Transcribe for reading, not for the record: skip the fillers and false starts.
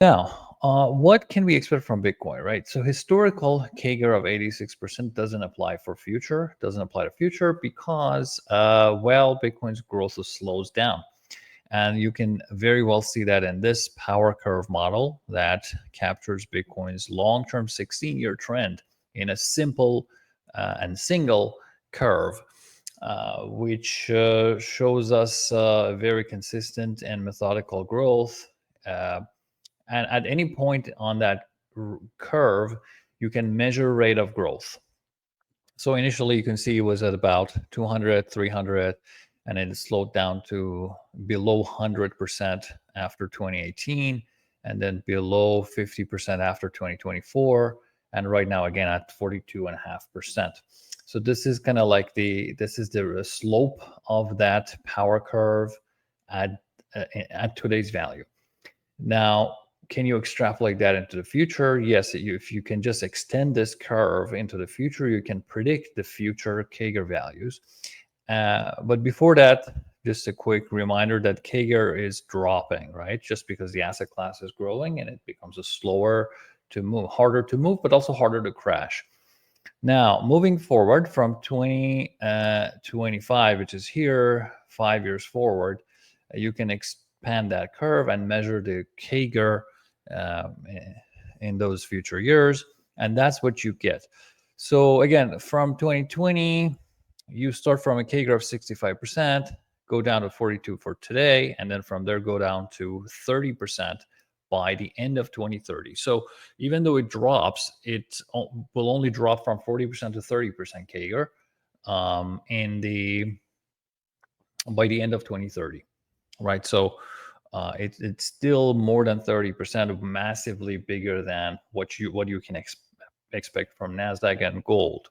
Now, what can we expect from Bitcoin, right? So historical CAGR of 86% doesn't apply for future, doesn't apply to future because, well, Bitcoin's growth slows down. And you can very well see that in this power curve model that captures Bitcoin's long-term 16-year trend in a simple and single curve, which shows us very consistent and methodical growth. Uh, and at any point on that curve, you can measure rate of growth. So initially you can see it was at about 200, 300, and then it slowed down to below 100% after 2018, and then below 50% after 2024, and right now again at 42.5%. So this is kind of like this is the slope of that power curve at at today's value. Now, can you extrapolate that into the future? Yes, if you can just extend this curve into the future, you can predict the future CAGR values. But before that, just a quick reminder that CAGR is dropping, right? Just because the asset class is growing and it becomes a slower to move, harder to move, but also harder to crash. Now, moving forward from 2025, which is here, 5 years forward, you can expand that curve and measure the CAGR in those future years, and that's what you get. So again, from 2020, you start from a CAGR of 65%, go down to 42 for today, and then from there go down to 30% by the end of 2030. So even though it drops, it will only drop from 40% to 30% CAGR in the by the end of 2030, right? So it's still more than 30%, massively bigger than what you can expect from Nasdaq and gold.